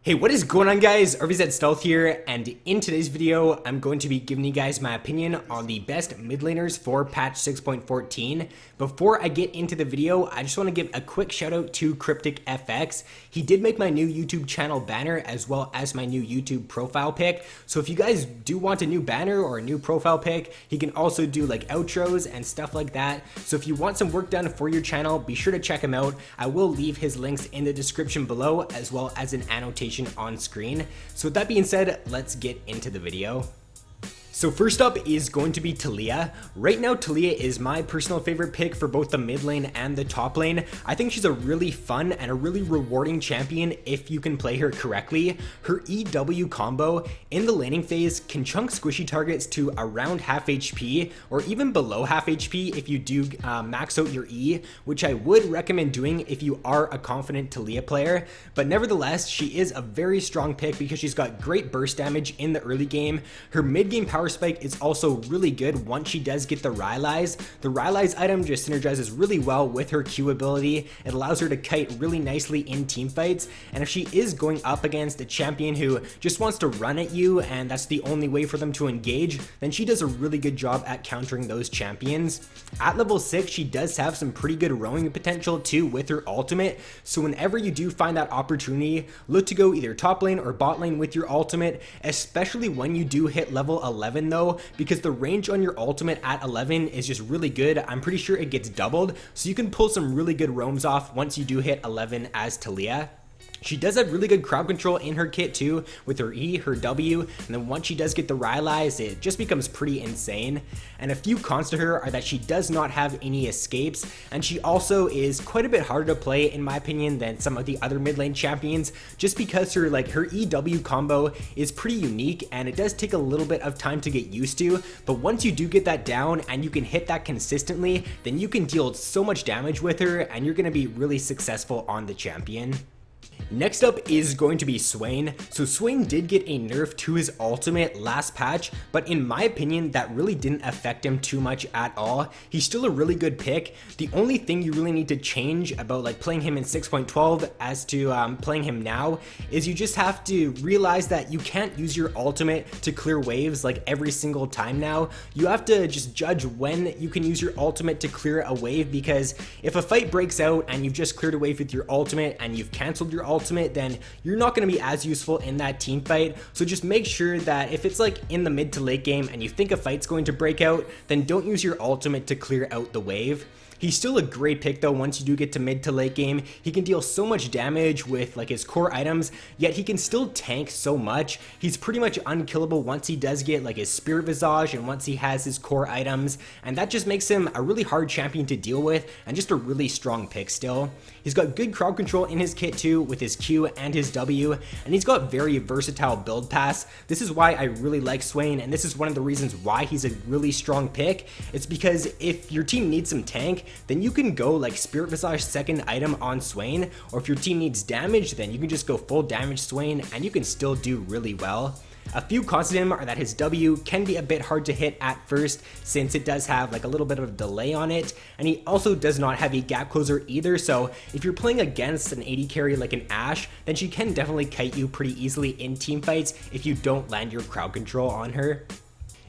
Hey, what is going on, guys? RvzStealth here, and in today's video, I'm going to be giving you guys my opinion on the best mid laners for patch 6.14. Before I get into the video, I just want to give a quick shout out to CrytpicFX. He did make my new YouTube channel banner as well as my new YouTube profile pic. So if you guys do want a new banner or a new profile pic, he can also do like outros and stuff like that. So if you want some work done for your channel, be sure to check him out. I will leave his links in the description below as well as an annotation on screen. So with that being said, let's get into the video. So first up is going to be Thalia. Right now, Thalia is my personal favorite pick for both the mid lane and the top lane. I think she's a really fun and a really rewarding champion if you can play her correctly. Her EW combo in the laning phase can chunk squishy targets to around half HP or even below half HP if you do max out your E, which I would recommend doing if you are a confident Thalia player. But nevertheless, she is a very strong pick because she's got great burst damage in the early game. Her mid game power spike is also really good once she does get the Rylai's. The Rylai's item just synergizes really well with her Q ability. It allows her to kite really nicely in team fights, and if she is going up against a champion who just wants to run at you and that's the only way for them to engage, then she does a really good job at countering those champions. At level 6, she does have some pretty good roaming potential too with her ultimate, so whenever you do find that opportunity, look to go either top lane or bot lane with your ultimate, especially when you do hit level 11 though, because the range on your ultimate at 11 is just really good. I'm pretty sure it gets doubled, so you can pull some really good roams off once you do hit 11 as Thalia. She does have really good crowd control in her kit too, with her E, her W, and then once she does get the Rylai's, it just becomes pretty insane. And a few cons to her are that she does not have any escapes, and she also is quite a bit harder to play in my opinion than some of the other mid lane champions, just because her EW combo is pretty unique and it does take a little bit of time to get used to, but once you do get that down and you can hit that consistently, then you can deal so much damage with her and you're going to be really successful on the champion. Next up is going to be Swain. So Swain did get a nerf to his ultimate last patch, but in my opinion, that really didn't affect him too much at all. He's still a really good pick. The only thing you really need to change about playing him in 6.12 as to playing him now is you just have to realize that you can't use your ultimate to clear waves every single time now. You have to just judge when you can use your ultimate to clear a wave, because if a fight breaks out and you've just cleared a wave with your ultimate and you've canceled your ultimate, then you're not going to be as useful in that team fight. So just make sure that if it's in the mid to late game and you think a fight's going to break out, then don't use your ultimate to clear out the wave. He's still a great pick though once you do get to mid to late game. He can deal so much damage with his core items, yet he can still tank so much. He's pretty much unkillable once he does get his Spirit Visage and once he has his core items, and that just makes him a really hard champion to deal with and just a really strong pick still. He's got good crowd control in his kit too with his Q and his W, and he's got very versatile build pass. This is why I really like Swain, and this is one of the reasons why he's a really strong pick. It's because if your team needs some tank, then you can go Spirit Visage second item on Swain, or if your team needs damage, then you can just go full damage Swain and you can still do really well. A few cons to him are that his W can be a bit hard to hit at first since it does have a little bit of a delay on it, and he also does not have a gap closer either, so if you're playing against an AD carry like an Ashe, then she can definitely kite you pretty easily in team fights if you don't land your crowd control on her.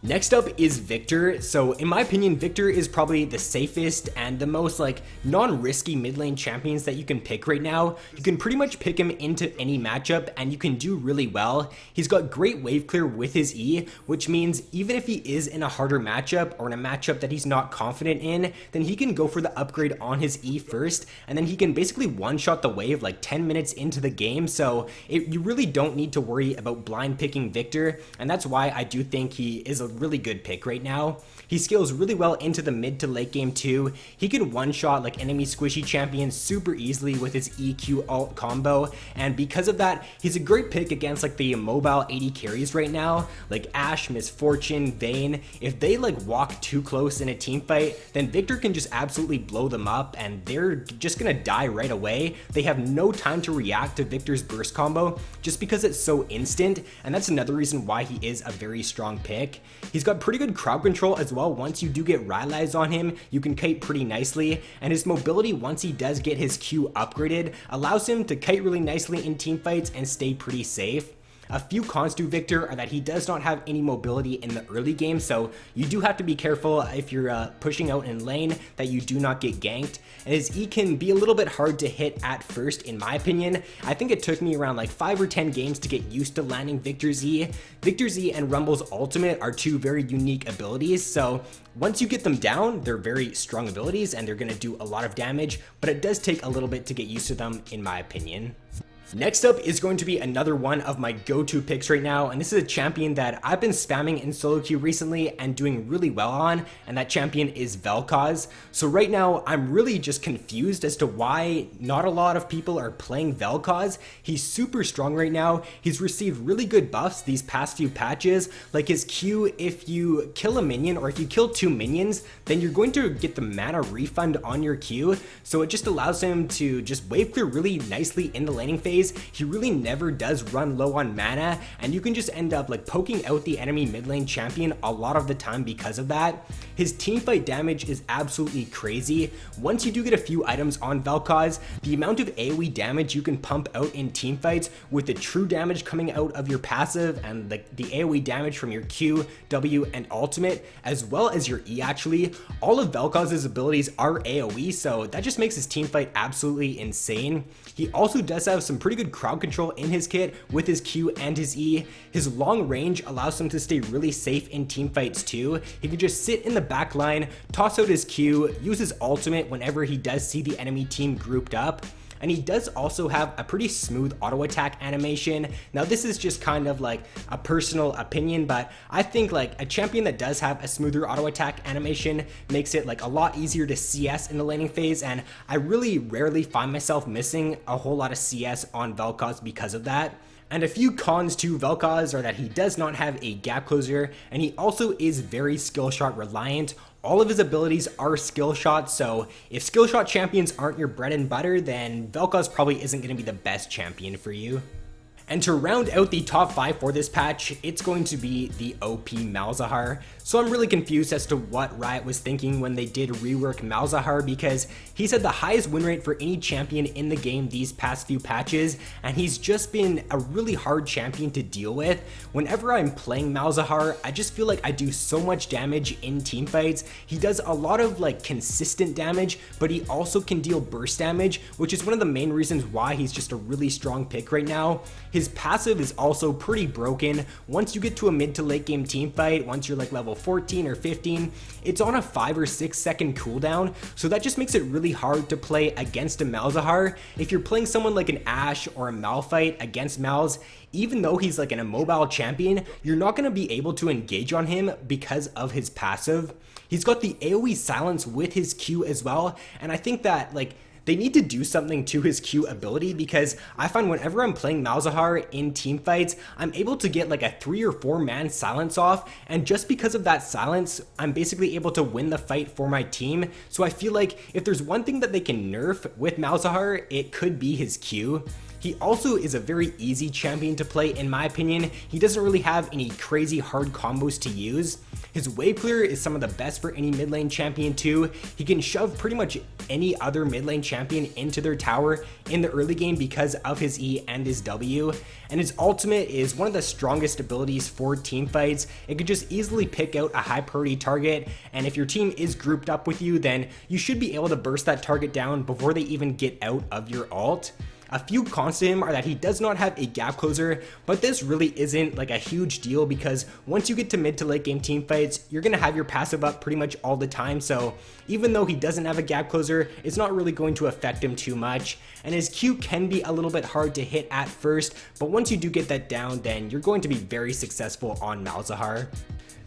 Next up is Viktor. So in my opinion, Viktor is probably the safest and the most non-risky mid lane champions that you can pick right now. You can pretty much pick him into any matchup and you can do really well. He's got great wave clear with his E, which means even if he is in a harder matchup or in a matchup that he's not confident in, then he can go for the upgrade on his E first, and then he can basically one-shot the wave 10 minutes into the game. So you really don't need to worry about blind picking Viktor, and that's why I do think he is a really good pick right now. He scales really well into the mid to late game too. He can one-shot enemy squishy champions super easily with his EQ alt combo, and because of that, he's a great pick against the mobile AD carries right now, like Ashe, Misfortune, Vayne. If they walk too close in a team fight, then Viktor can just absolutely blow them up and they're just gonna die right away. They have no time to react to Viktor's burst combo just because it's so instant, and that's another reason why he is a very strong pick. He's got pretty good crowd control as well. Once you do get rallies on him, you can kite pretty nicely, and his mobility, once he does get his Q upgraded, allows him to kite really nicely in team fights and stay pretty safe. A few cons to Victor are that he does not have any mobility in the early game, so you do have to be careful if you're pushing out in lane that you do not get ganked. And his E can be a little bit hard to hit at first, in my opinion. I think it took me around like 5 or 10 games to get used to landing Victor's E. Victor's E and Rumble's ultimate are two very unique abilities, so once you get them down, they're very strong abilities and they're going to do a lot of damage, but it does take a little bit to get used to them, in my opinion. Next up is going to be another one of my go-to picks right now, and this is a champion that I've been spamming in solo queue recently and doing really well on, and that champion is Velkoz. So right now, I'm really just confused as to why not a lot of people are playing Velkoz. He's super strong right now. He's received really good buffs these past few patches, like his Q, if you kill a minion or if you kill 2 minions, then you're going to get the mana refund on your Q, so it just allows him to just wave clear really nicely in the laning phase. He really never does run low on mana, and you can just end up like poking out the enemy mid lane champion a lot of the time because of that. His teamfight damage is absolutely crazy. Once you do get a few items on Velkoz, the amount of AoE damage you can pump out in teamfights with the true damage coming out of your passive and the AoE damage from your Q, W, and ultimate, as well as your E actually, all of Velkoz's abilities are AoE, so that just makes his teamfight absolutely insane. He also does have some pretty good crowd control in his kit with his Q and his E. His long range allows him to stay really safe in team fights too. He can just sit in the back line, toss out his Q, use his ultimate whenever he does see the enemy team grouped up. And he does also have a pretty smooth auto attack animation. Now this is just kind of like a personal opinion, but I think like a champion that does have a smoother auto attack animation makes it like a lot easier to CS in the laning phase, and I really rarely find myself missing a whole lot of CS on Velkoz because of that. And a few cons to Velkoz are that he does not have a gap closer, and he also is very skill shot reliant. All of his abilities are skill shots, so if skill shot champions aren't your bread and butter, then Velkoz probably isn't going to be the best champion for you. And to round out the top 5 for this patch, it's going to be the OP Malzahar. So I'm really confused as to what Riot was thinking when they did rework Malzahar, because he's had the highest win rate for any champion in the game these past few patches, and he's just been a really hard champion to deal with. Whenever I'm playing Malzahar, I just feel like I do so much damage in teamfights. He does a lot of like consistent damage, but he also can deal burst damage, which is one of the main reasons why he's just a really strong pick right now. His passive is also pretty broken. Once you get to a mid to late game team fight, once you're like level 14 or 15, it's on a 5 or 6 second cooldown, so that just makes it really hard to play against a Malzahar. If you're playing someone like an Ashe or a Malphite against Malz, even though he's like an immobile champion, you're not going to be able to engage on him because of his passive. He's got the AoE silence with his Q as well, and I think that like they need to do something to his Q ability, because I find whenever I'm playing Malzahar in team fights, I'm able to get like a 3 or 4 man silence off, and just because of that silence, I'm basically able to win the fight for my team. So I feel like if there's one thing that they can nerf with Malzahar, it could be his Q. He also is a very easy champion to play in my opinion. He doesn't really have any crazy hard combos to use. His wave clear is some of the best for any mid lane champion too. He can shove pretty much any other mid lane champion into their tower in the early game because of his E and his W. And his ultimate is one of the strongest abilities for team fights. It can just easily pick out a high priority target, and if your team is grouped up with you, then you should be able to burst that target down before they even get out of your ult. A few cons to him are that he does not have a gap closer, but this really isn't like a huge deal because once you get to mid to late game team fights, you're going to have your passive up pretty much all the time, so even though he doesn't have a gap closer, it's not really going to affect him too much. And his Q can be a little bit hard to hit at first, but once you do get that down, then you're going to be very successful on Malzahar.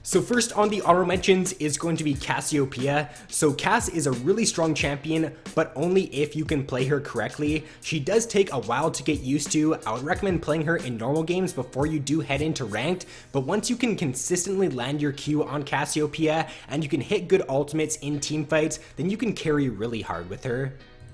So first on the honorable mentions is going to be Cassiopeia. So Cass is a really strong champion, but only if you can play her correctly. She does take a while to get used to. I would recommend playing her in normal games before you do head into ranked, but once you can consistently land your Q on Cassiopeia and you can hit good ultimates in team fights, then you can carry really hard with her.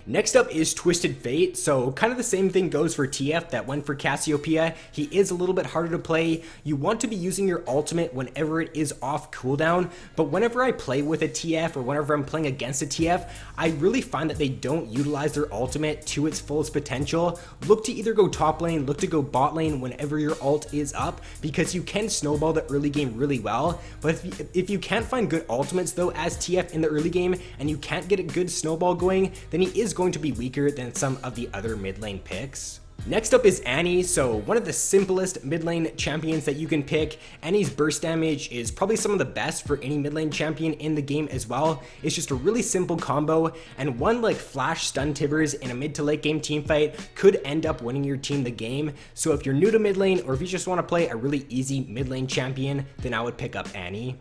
Next up is Twisted Fate, so kind of the same thing goes for TF that went for Cassiopeia. He is a little bit harder to play. You want to be using your ultimate whenever it is off cooldown, but whenever I play with a TF or whenever I'm playing against a TF, I really find that they don't utilize their ultimate to its fullest potential. Look to either go top lane, look to go bot lane whenever your ult is up, because you can snowball the early game really well, but if you can't find good ultimates though as TF in the early game and you can't get a good snowball going, then he is going to be weaker than some of the other mid lane picks. Next up is Annie, so one of the simplest mid lane champions that you can pick. Annie's burst damage is probably some of the best for any mid lane champion in the game as well. It's just a really simple combo, and one like flash stun Tibbers in a mid to late game team fight could end up winning your team the game. So if you're new to mid lane or if you just want to play a really easy mid lane champion, then I would pick up Annie.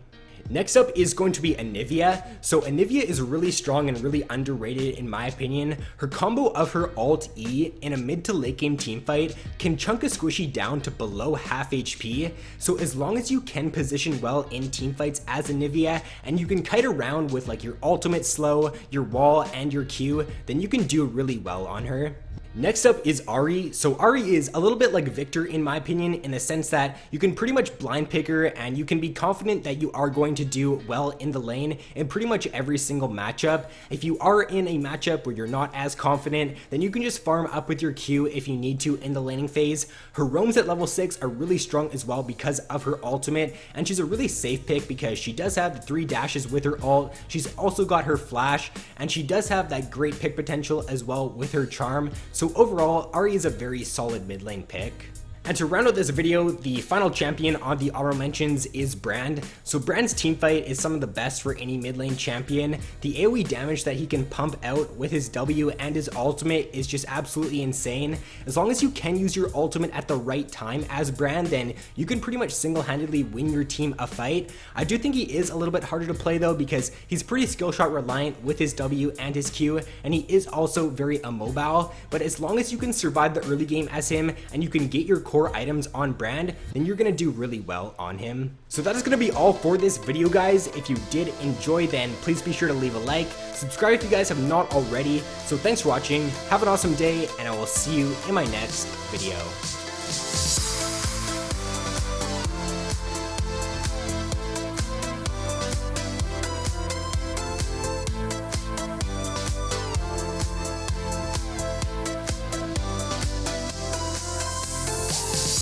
Next up is going to be Anivia. So Anivia is really strong and really underrated in my opinion. Her combo of her ult E in a mid to late game team fight can chunk a squishy down to below half HP. So as long as you can position well in team fights as Anivia and you can kite around with like your ultimate slow, your wall, and your Q, then you can do really well on her. Next up is Ahri. So Ahri is a little bit like Victor in my opinion, in the sense that you can pretty much blind pick her and you can be confident that you are going to do well in the lane in pretty much every single matchup. If you are in a matchup where you're not as confident, then you can just farm up with your Q if you need to in the laning phase. Her roams at level 6 are really strong as well because of her ultimate, and she's a really safe pick because she does have the 3 dashes with her ult. She's also got her flash, and she does have that great pick potential as well with her charm. So overall, Ahri is a very solid mid lane pick. And to round out this video, the final champion on the honorable mentions is Brand. So Brand's teamfight is some of the best for any mid lane champion. The AoE damage that he can pump out with his W and his ultimate is just absolutely insane. As long as you can use your ultimate at the right time as Brand, then you can pretty much single-handedly win your team a fight. I do think he is a little bit harder to play though, because he's pretty skill shot reliant with his W and his Q, and he is also very immobile. But as long as you can survive the early game as him and you can get your core items on Brand, then you're gonna do really well on him. So that is gonna be all for this video, guys. If you did enjoy, then please be sure to leave a like, subscribe if you guys have not already. So thanks for watching, have an awesome day, and I will see you in my next video.